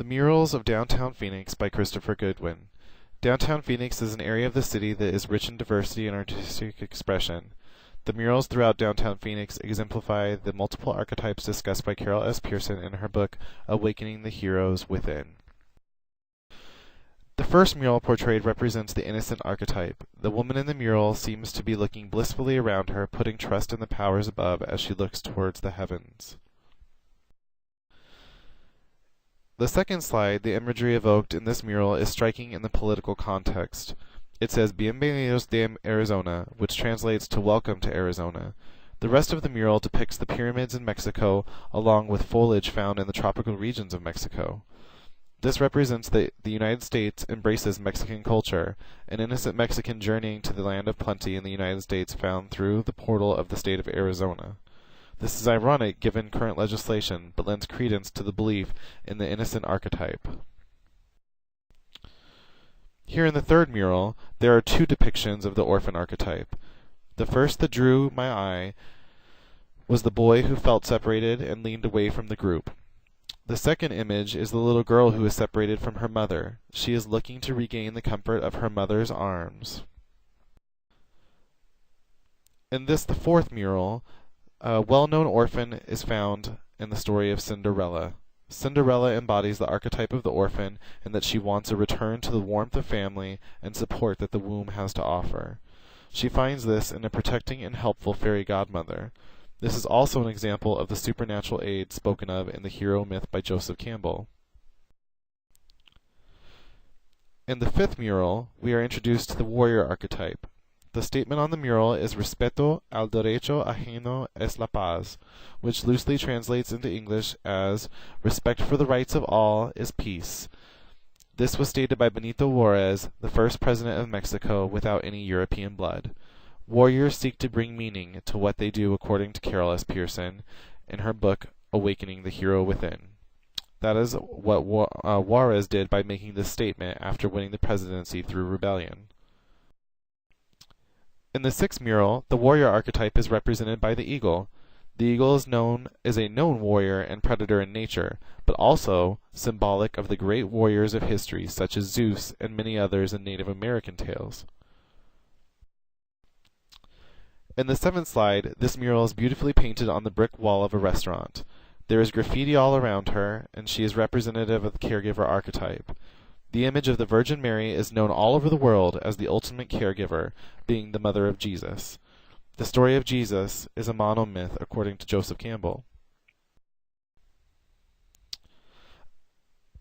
The Murals of Downtown Phoenix by Christopher Goodwin. Downtown Phoenix is an area of the city that is rich in diversity and artistic expression. The murals throughout downtown Phoenix exemplify the multiple archetypes discussed by Carol S. Pearson in her book, Awakening the Heroes Within. The first mural portrayed represents the innocent archetype. The woman in the mural seems to be looking blissfully around her, putting trust in the powers above as she looks towards the heavens. The second slide, the imagery evoked in this mural, is striking in the political context. It says, Bienvenidos de Arizona, which translates to Welcome to Arizona. The rest of the mural depicts the pyramids in Mexico, along with foliage found in the tropical regions of Mexico. This represents that the United States embraces Mexican culture, an innocent Mexican journeying to the land of plenty in the United States found through the portal of the state of Arizona. This is ironic given current legislation, but lends credence to the belief in the innocent archetype. Here in the third mural, there are two depictions of the orphan archetype. The first that drew my eye was the boy who felt separated and leaned away from the group. The second image is the little girl who is separated from her mother. She is looking to regain the comfort of her mother's arms. In this, the fourth mural, a well-known orphan is found in the story of Cinderella. Cinderella embodies the archetype of the orphan in that she wants a return to the warmth of family and support that the womb has to offer. She finds this in a protecting and helpful fairy godmother. This is also an example of the supernatural aid spoken of in the hero myth by Joseph Campbell. In the fifth mural, we are introduced to the warrior archetype. The statement on the mural is Respeto al derecho ajeno es la paz, which loosely translates into English as Respect for the rights of all is peace. This was stated by Benito Juarez, the first president of Mexico, without any European blood. Warriors seek to bring meaning to what they do, according to Carol S. Pearson in her book, Awakening the Hero Within. That is what Juarez did by making this statement after winning the presidency through rebellion. In the sixth mural, the warrior archetype is represented by the eagle. The eagle is a known warrior and predator in nature, but also symbolic of the great warriors of history, such as Zeus and many others in Native American tales. In the seventh slide, this mural is beautifully painted on the brick wall of a restaurant. There is graffiti all around her, and she is representative of the caregiver archetype. The image of the Virgin Mary is known all over the world as the ultimate caregiver, being the mother of Jesus. The story of Jesus is a monomyth according to Joseph Campbell.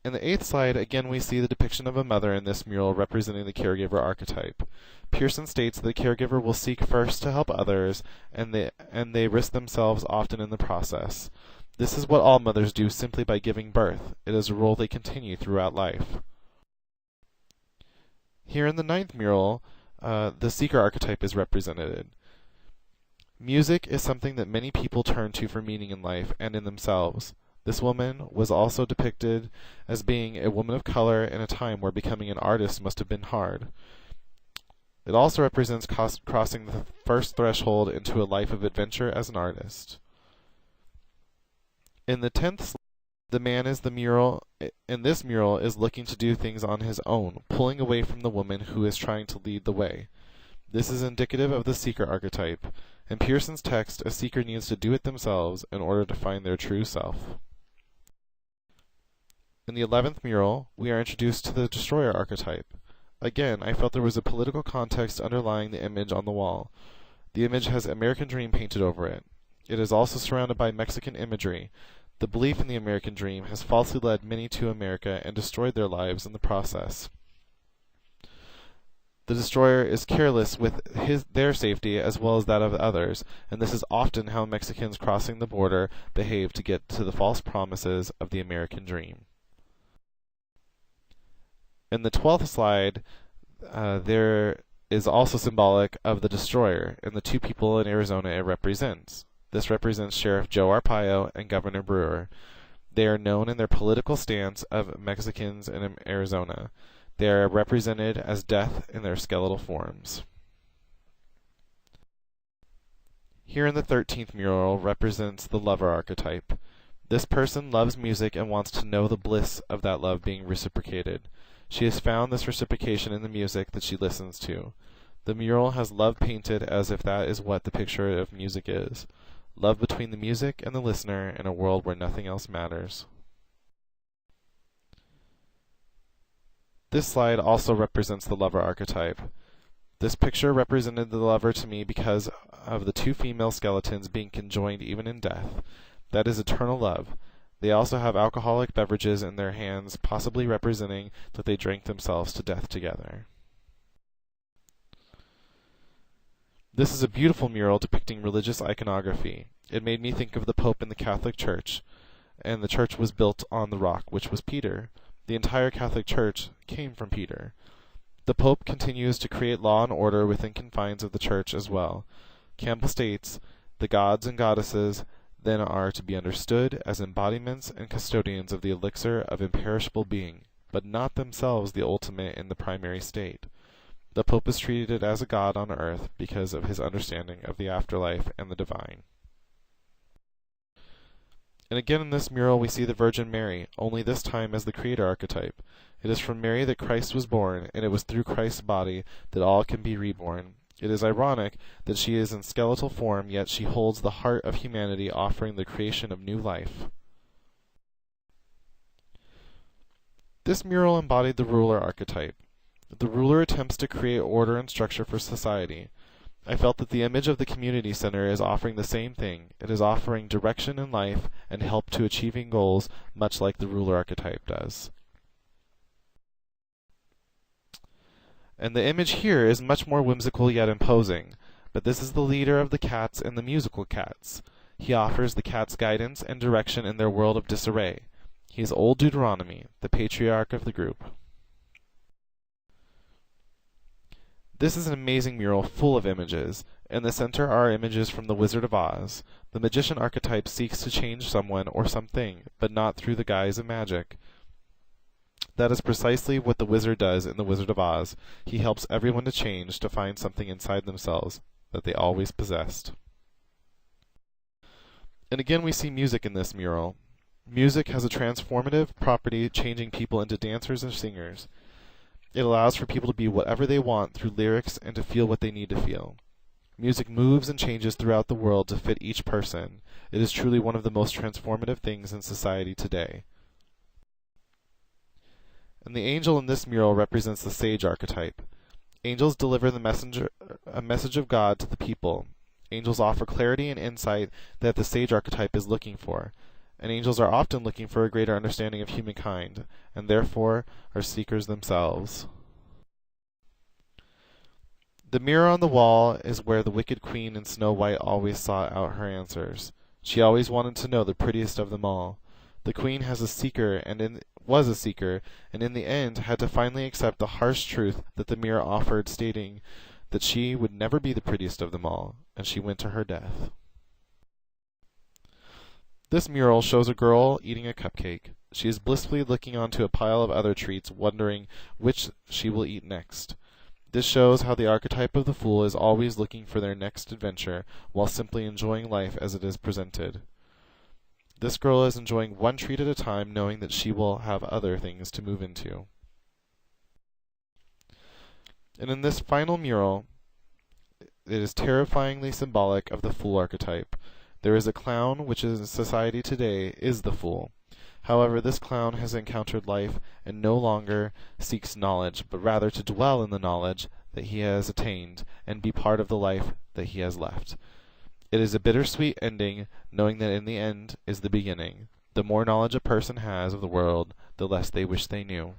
In the eighth slide, again we see the depiction of a mother in this mural representing the caregiver archetype. Pearson states that the caregiver will seek first to help others, and they risk themselves often in the process. This is what all mothers do simply by giving birth. It is a role they continue throughout life. Here in the ninth mural, the seeker archetype is represented. Music is something that many people turn to for meaning in life and in themselves. This woman was also depicted as being a woman of color in a time where becoming an artist must have been hard. It also represents crossing the first threshold into a life of adventure as an artist. In the 10th slide, the man in this mural is looking to do things on his own, pulling away from the woman who is trying to lead the way. This is indicative of the seeker archetype. In Pearson's text, a seeker needs to do it themselves in order to find their true self. In the 11th mural, we are introduced to the destroyer archetype. Again, I felt there was a political context underlying the image on the wall. The image has American Dream painted over it. It is also surrounded by Mexican imagery. The belief in the American dream has falsely led many to America and destroyed their lives in the process. The destroyer is careless with their safety as well as that of others, and this is often how Mexicans crossing the border behave to get to the false promises of the American dream. In the 12th slide, there is also symbolic of the destroyer and the two people in Arizona it represents. This represents Sheriff Joe Arpaio and Governor Brewer. They are known in their political stance of Mexicans in Arizona. They are represented as death in their skeletal forms. Here in the 13th mural represents the lover archetype. This person loves music and wants to know the bliss of that love being reciprocated. She has found this reciprocation in the music that she listens to. The mural has love painted as if that is what the picture of music is. Love between the music and the listener in a world where nothing else matters. This slide also represents the lover archetype. This picture represented the lover to me because of the two female skeletons being conjoined even in death. That is eternal love. They also have alcoholic beverages in their hands, possibly representing that they drank themselves to death together. This is a beautiful mural depicting religious iconography. It made me think of the Pope in the Catholic Church, and the church was built on the rock, which was Peter. The entire Catholic Church came from Peter. The Pope continues to create law and order within confines of the church as well. Campbell states, "The gods and goddesses then are to be understood as embodiments and custodians of the elixir of imperishable being, but not themselves the ultimate in the primary state." The Pope is treated as a god on earth because of his understanding of the afterlife and the divine. And again in this mural we see the Virgin Mary, only this time as the Creator archetype. It is from Mary that Christ was born, and it was through Christ's body that all can be reborn. It is ironic that she is in skeletal form, yet she holds the heart of humanity, offering the creation of new life. This mural embodied the ruler archetype. The ruler attempts to create order and structure for society. I felt that the image of the community center is offering the same thing. It is offering direction in life and help to achieving goals, much like the ruler archetype does. And the image here is much more whimsical yet imposing, but this is the leader of the cats and the musical cats. He offers the cats guidance and direction in their world of disarray. He is Old Deuteronomy, the patriarch of the group. This is an amazing mural full of images. In the center are images from the Wizard of Oz. The magician archetype seeks to change someone or something, but not through the guise of magic. That is precisely what the wizard does in the Wizard of Oz. He helps everyone to change, to find something inside themselves that they always possessed. And again we see music in this mural. Music has a transformative property, changing people into dancers and singers. It allows for people to be whatever they want through lyrics and to feel what they need to feel. Music moves and changes throughout the world to fit each person. It is truly one of the most transformative things in society today. And the angel in this mural represents the sage archetype. Angels deliver a message of God to the people. Angels offer clarity and insight that the sage archetype is looking for. And angels are often looking for a greater understanding of humankind, and therefore are seekers themselves. The mirror on the wall is where the wicked queen in Snow White always sought out her answers. She always wanted to know the prettiest of them all. The queen was a seeker, and in the end had to finally accept the harsh truth that the mirror offered, stating that she would never be the prettiest of them all, and she went to her death. This mural shows a girl eating a cupcake. She is blissfully looking onto a pile of other treats, wondering which she will eat next. This shows how the archetype of the fool is always looking for their next adventure, while simply enjoying life as it is presented. This girl is enjoying one treat at a time, knowing that she will have other things to move into. And in this final mural, it is terrifyingly symbolic of the fool archetype. There is a clown, which in society today is the fool. However, this clown has encountered life and no longer seeks knowledge, but rather to dwell in the knowledge that he has attained and be part of the life that he has left. It is a bittersweet ending, knowing that in the end is the beginning. The more knowledge a person has of the world, the less they wish they knew.